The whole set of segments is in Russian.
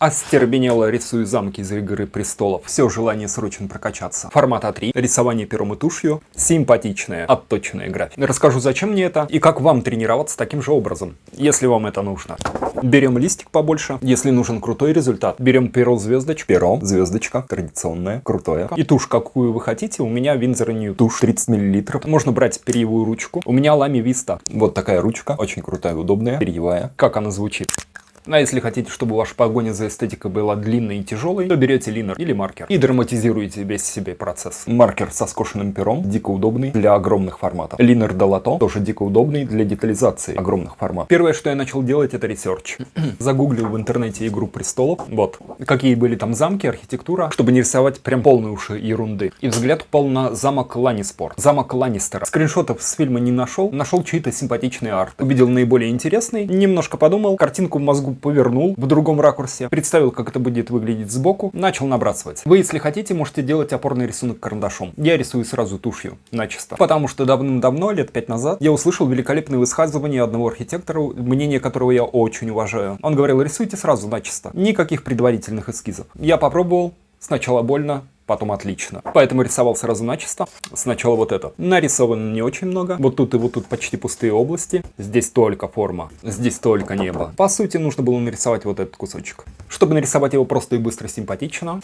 Остервенело рисую замки из «Игры престолов». Все желание срочно прокачаться. Формат А3. Рисование пером и тушью. Симпатичная, отточенная графика. Расскажу, зачем мне это и как вам тренироваться таким же образом, если вам это нужно. Берем листик побольше. Если нужен крутой результат, берем перо звездочка. Перо, звездочка, традиционное, крутое. И тушь, какую вы хотите. У меня Winsor & Newton. Тушь 30 мл. Можно брать перьевую ручку. У меня Lamy Vista. Вот такая ручка. Очень крутая, удобная, перьевая. Как она звучит? А если хотите, чтобы ваша погоня за эстетикой была длинной и тяжелой, то берете линер или маркер и драматизируете весь себе процесс. Маркер со скошенным пером, дико удобный для огромных форматов. Линер долото, тоже дико удобный для детализации огромных форматов. Первое, что я начал делать, это ресерч. Загуглил в интернете «Игру престолов», вот, какие были там замки, архитектура, чтобы не рисовать прям полные уши ерунды. И взгляд упал на замок Ланниспор, замок Ланнистера. Скриншотов с фильма не нашел, нашел чей-то симпатичный арт. Увидел наиболее интересный, немножко подумал, картинку в мозгу повернул в другом ракурсе, представил, как это будет выглядеть сбоку, начал набрасывать. Вы, если хотите, можете делать опорный рисунок карандашом. Я рисую сразу тушью, начисто. Потому что давным-давно, лет 5 назад, я услышал великолепное высказывание одного архитектора, мнение которого я очень уважаю. Он говорил: рисуйте сразу, начисто. Никаких предварительных эскизов. Я попробовал, сначала больно, потом отлично. Поэтому рисовал сразу начисто. Сначала вот это. Нарисовано не очень много. Вот тут и вот тут почти пустые области. Здесь только форма. Здесь только небо. По сути, нужно было нарисовать вот этот кусочек. Чтобы нарисовать его просто и быстро, симпатично,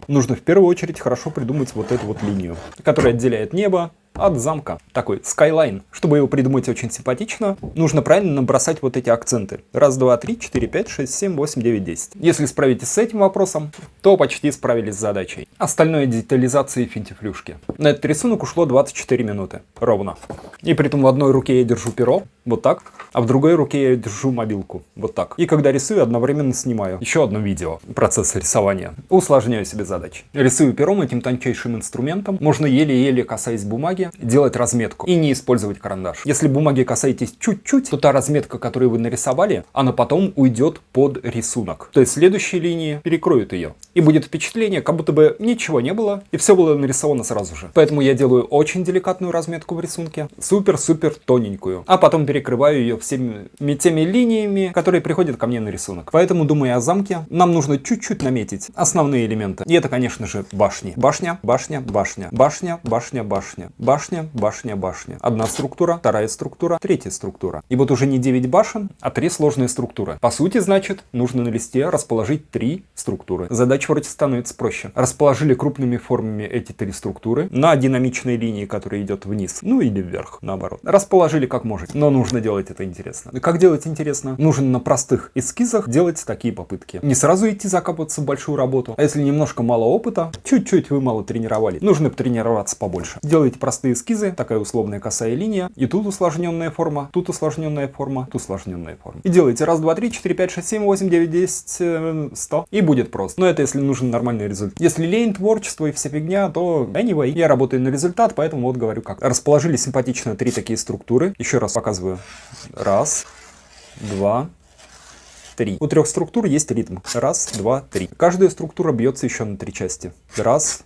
нужно в первую очередь хорошо придумать вот эту вот линию, которая отделяет небо от замка. Такой skyline. Чтобы его придумать очень симпатично, нужно правильно набросать вот эти акценты. Раз, два, три, 4, 5, 6, 7, 8, 9, 10. Если справитесь с этим вопросом, то почти справились с задачей. Остальное детализация и финтифлюшки. На этот рисунок ушло 24 минуты. Ровно. И при этом в одной руке я держу перо, вот так, а в другой руке я держу мобилку, вот так. И когда рисую, одновременно снимаю еще одно видео. Процесс рисования. Усложняю себе задачи. Рисую пером, этим тончайшим инструментом. Можно еле-еле, касаясь бумаги, делать разметку и не использовать карандаш. Если бумаги касаетесь чуть-чуть, то та разметка, которую вы нарисовали, она потом уйдет под рисунок. То есть следующие линии перекроют ее. И будет впечатление, как будто бы ничего не было, и все было нарисовано сразу же. Поэтому я делаю очень деликатную разметку в рисунке. Супер-супер тоненькую. А потом перекрываю ее всеми теми линиями, которые приходят ко мне на рисунок. Поэтому, думая о замке, нам нужно чуть-чуть наметить основные элементы. И это, конечно же, башни. Башня, башня, башня. Башня, башня, башня. Башня, башня, башня. Одна структура, вторая структура, третья структура. И вот уже не 9 башен, а 3 сложные структуры. По сути, значит, нужно на листе расположить 3 структуры. Задача вроде становится проще. Расположили крупными формами эти 3 структуры на динамичной линии, которая идет вниз. Ну или вверх, наоборот. Расположили как можете. Но нужно делать это интересно. Как делать интересно? Нужно на простых эскизах делать такие попытки. Не сразу идти закапываться в большую работу. А если немножко мало опыта, чуть-чуть вы мало тренировались, нужно тренироваться побольше. Делайте простые эскизы, такая условная косая линия, и тут усложненная форма, тут усложненная форма, тут усложненная форма. И делайте раз, два, три, 4, 5, 6, 7, 8, 9, 10, 100. И будет просто. Но это если нужен нормальный результат. Если лень, творчество и вся фигня, то anyway. Я работаю на результат, поэтому вот говорю как. Расположили симпатично 3 такие структуры. Еще раз показываю. Раз, два, 3. У 3 структур есть ритм. Раз, два, 3. Каждая структура бьется еще на 3 части. Раз,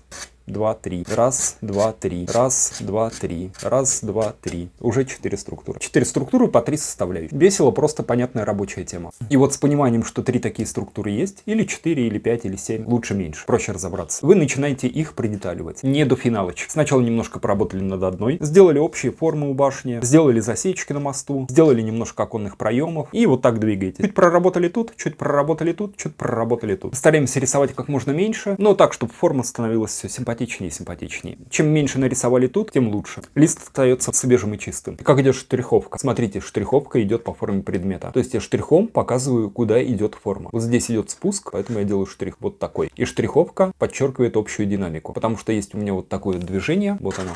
2, 3. Раз, 2, 3. Раз, 2, 3. Раз, 2, 3. Уже 4 структуры. 4 структуры по 3 составляющих. Весело, просто понятная рабочая тема. И вот с пониманием, что 3 такие структуры есть, или 4, или 5, или 7, лучше меньше. Проще разобраться. Вы начинаете их предеталивать. Не до финалочек. Сначала немножко поработали над одной, сделали общие формы у башни, сделали засечки на мосту, сделали немножко оконных проемов, и вот так двигаете. Чуть проработали тут, чуть проработали тут, чуть проработали тут. Стараемся рисовать как можно меньше, но так, чтобы форма становилась все симпатичнее и симпатичнее. Чем меньше нарисовали тут, тем лучше. Лист остается свежим и чистым. Как идет штриховка? Смотрите, штриховка идет по форме предмета. То есть я штрихом показываю, куда идет форма. Вот здесь идет спуск, поэтому я делаю штрих вот такой. И штриховка подчеркивает общую динамику. Потому что есть у меня вот такое движение. Вот оно.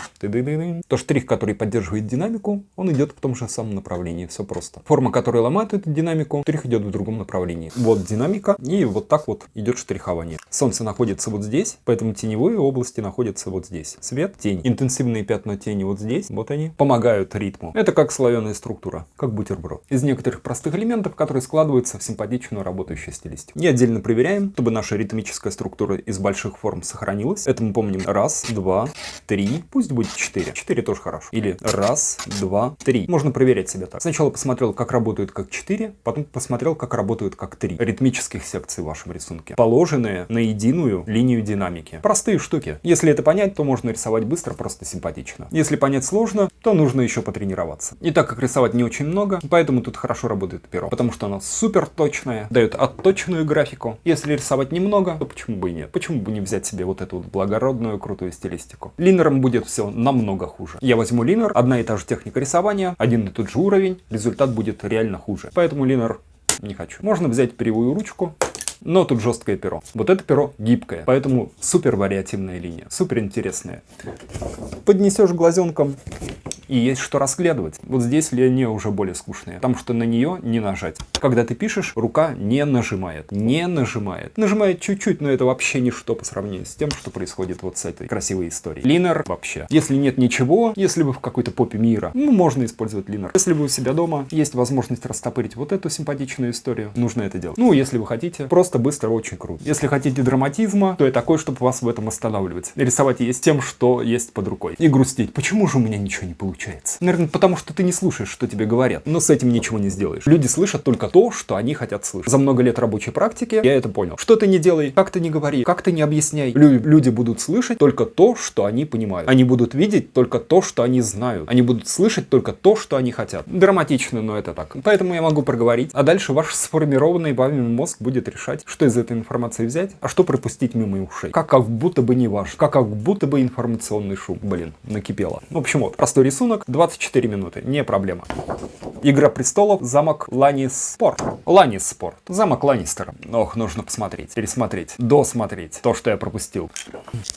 То штрих, который поддерживает динамику, он идет в том же самом направлении. Все просто. Форма, которая ломает эту динамику, штрих идет в другом направлении. Вот динамика. И вот так вот идет штрихование. Солнце находится вот здесь, поэтому теневые области области находятся вот здесь. Свет, тень. Интенсивные пятна тени вот здесь. Вот они. Помогают ритму. Это как слоеная структура. Как бутерброд. Из некоторых простых элементов, которые складываются в симпатичную работающую стилистику. И отдельно проверяем, чтобы наша ритмическая структура из больших форм сохранилась. Это мы помним. Раз, два, три. Пусть будет 4. 4 тоже хорошо. Или раз, два, три. Можно проверять себя так. Сначала посмотрел, как работают как 4, потом посмотрел, как работают как 3 ритмических секций в вашем рисунке, положенные на единую линию динамики. Простые штуки. Если это понять, то можно рисовать быстро, просто симпатично. Если понять сложно, то нужно еще потренироваться. И так как рисовать не очень много, поэтому тут хорошо работает перо, потому что оно супер точное, дает отточенную графику. Если рисовать немного, то почему бы и нет? Почему бы не взять себе вот эту вот благородную, крутую стилистику? Линером будет все намного хуже. Я возьму линер, одна и та же техника рисования, один и тот же уровень, результат будет реально хуже. Поэтому линер не хочу. Можно взять перьевую ручку, но тут жесткое перо. Вот это перо гибкое, поэтому супер вариативная линия, супер интересная. Поднесешь глазенком, и есть что разглядывать. Вот здесь линия уже более скучная, потому что на нее не нажать. Когда ты пишешь, рука не нажимает. Не нажимает. Нажимает чуть-чуть, но это вообще ничто по сравнению с тем, что происходит вот с этой красивой историей. Линер вообще. Если нет ничего, если вы в какой-то попе мира, можно использовать линер. Если вы у себя дома, есть возможность растопырить вот эту симпатичную историю, нужно это делать. Если вы хотите, просто быстро, очень круто. Если хотите драматизма, то я такой, чтобы вас в этом останавливать. Рисовать есть тем, что есть под рукой. И грустить. Почему же у меня ничего не получается? Наверное, потому что ты не слушаешь, что тебе говорят. Но с этим ничего не сделаешь. Люди слышат только то, что они хотят слышать. За много лет рабочей практики я это понял. Что ты не делай, как ты не говори, как ты не объясняй. Люди будут слышать только то, что они понимают. Они будут видеть только то, что они знают. Они будут слышать только то, что они хотят. Драматично, но это так. Поэтому я могу проговорить. А дальше ваш сформированный вами мозг будет решать, что из этой информации взять, а что пропустить мимо ушей. Как будто бы не важно. Как будто бы информационный шум. Накипело. В общем, вот, простой рисунок. 24 минуты, не проблема. Игра престолов, замок Ланниспорт. Ланниспорт, замок Ланнистера. Ох, нужно посмотреть, пересмотреть, досмотреть то, что я пропустил.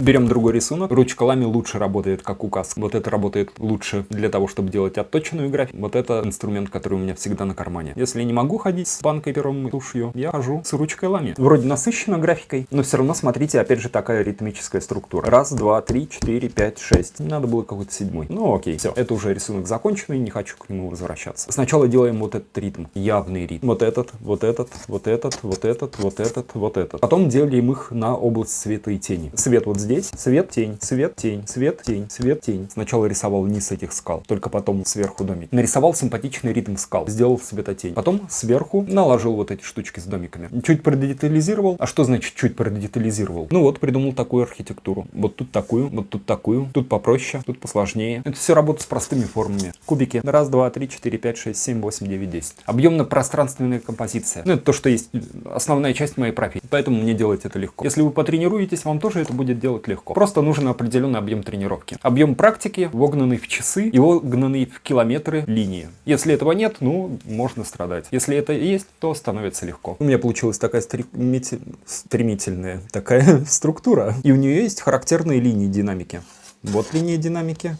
Берем другой рисунок. Ручка лами лучше работает как указка. Вот это работает лучше для того, чтобы делать отточенную графику. Вот это инструмент, который у меня всегда на кармане. Если я не могу ходить с банкой, пером и тушью, я хожу с ручкой лами. Вроде насыщена графикой, но все равно, смотрите, опять же такая ритмическая структура. Раз, два, три, 4, 5, 6. Надо было какой-то 7. Окей, все. Это уже рисунок законченный, не хочу к нему возвращаться. Сначала делаем вот этот ритм, явный ритм. Вот этот, вот этот, вот этот, вот этот, вот этот, вот этот. Потом делим их на область света и тени. Свет вот здесь, свет, тень, свет, тень, свет, тень, свет, тень. Сначала рисовал низ этих скал, только потом сверху домик. Нарисовал симпатичный ритм скал, сделал светотень. Потом сверху наложил вот эти штучки с домиками. Чуть продетализировал. А что значит чуть продетализировал? Придумал такую архитектуру. Вот тут такую, вот тут такую. Тут попроще, тут посложнее. Это все работа с простыми формами. Кубики. Раз, два, три, 4, 5, 6, 7, 8, 9, 10. Объемно-пространственная композиция. Это то, что есть основная часть моей профессии. Поэтому мне делать это легко. Если вы потренируетесь, вам тоже это будет делать легко. Просто нужен определенный объем тренировки. Объем практики, вогнанный в часы, и вогнанный в километры линии. Если этого нет, можно страдать. Если это есть, то становится легко. У меня получилась такая стремительная такая структура. И у нее есть характерные линии динамики. Вот линия динамики.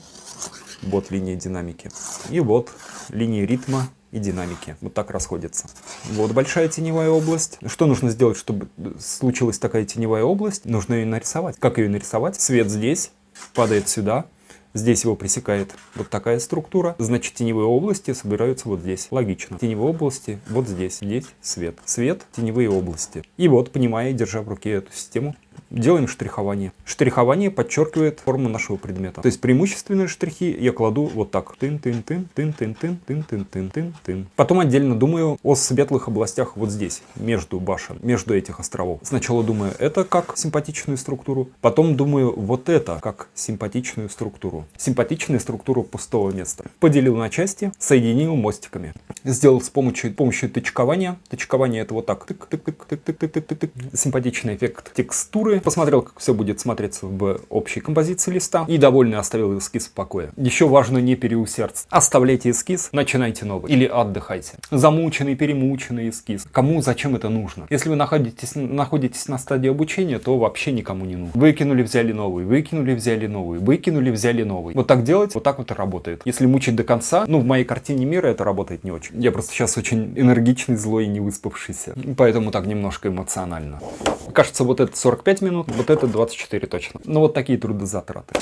Вот линия динамики. И вот линии ритма и динамики. Вот так расходятся. Вот большая теневая область. Что нужно сделать, чтобы случилась такая теневая область? Нужно ее нарисовать. Как ее нарисовать? Свет здесь падает сюда. Здесь его пресекает вот такая структура. Значит, теневые области собираются вот здесь. Логично. Теневые области вот здесь. Здесь свет. Свет, теневые области. И вот, понимая, держа в руке эту систему, делаем штрихование. Штрихование подчеркивает форму нашего предмета. То есть преимущественные штрихи я кладу вот так. Тын-тын-тын, тын-тын-тын, тын-тын-тын-тын-тын. Потом отдельно думаю о светлых областях вот здесь, между башен, между этих островов. Сначала думаю это как симпатичную структуру, потом думаю вот это как симпатичную структуру. Симпатичную структуру пустого места. Поделил на части, соединил мостиками. Сделал с помощью тычкования. Тычкование это вот так. Тык-тык-тык-тык-тык-тык-тык. Симпатичный эффект текстуры. Посмотрел, как все будет смотреться в общей композиции листа. И довольный оставил эскиз в покое. Еще важно не переусердствовать. Оставляйте эскиз, начинайте новый. Или отдыхайте. Замученный, перемученный эскиз. Кому, зачем это нужно? Если вы находитесь на стадии обучения, то вообще никому не нужно. Выкинули, взяли новый. Выкинули, взяли новый. Выкинули, взяли новый. Вот так делать, вот так вот и работает. Если мучить до конца, в моей картине мира это работает не очень. Я просто сейчас очень энергичный, злой и не выспавшийся. Поэтому так немножко эмоционально. Кажется, вот это 45 минут, вот это 24 точно. Ну вот такие трудозатраты.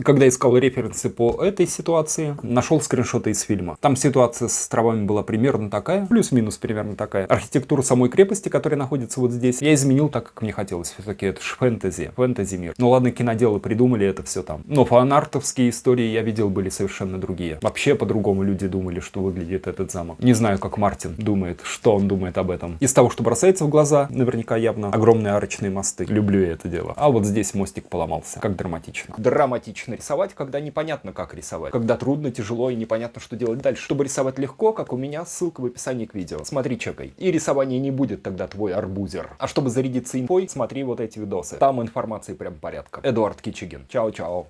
Когда искал референсы по этой ситуации, нашел скриншоты из фильма. Там ситуация с островами была примерно такая, плюс-минус примерно такая. Архитектуру самой крепости, которая находится вот здесь, я изменил так, как мне хотелось. Все-таки это же фэнтези мир. Ну ладно, киноделы придумали это все там. Но фанартовские истории я видел были совершенно другие. Вообще по-другому люди думали, что выглядит этот замок. Не знаю, как Мартин думает, что он думает об этом. Из того, что бросается в глаза, наверняка явно огромные арочные мосты. Люблю я это дело. А вот здесь мостик поломался. Как драматично. Драматично рисовать, когда непонятно, как рисовать. Когда трудно, тяжело и непонятно, что делать дальше. Чтобы рисовать легко, как у меня, ссылка в описании к видео. Смотри, чекай. И рисование не будет тогда твой арбузер. А чтобы зарядиться инфой, смотри вот эти видосы. Там информации прям порядка. Эдуард Кичигин. Чао-чао.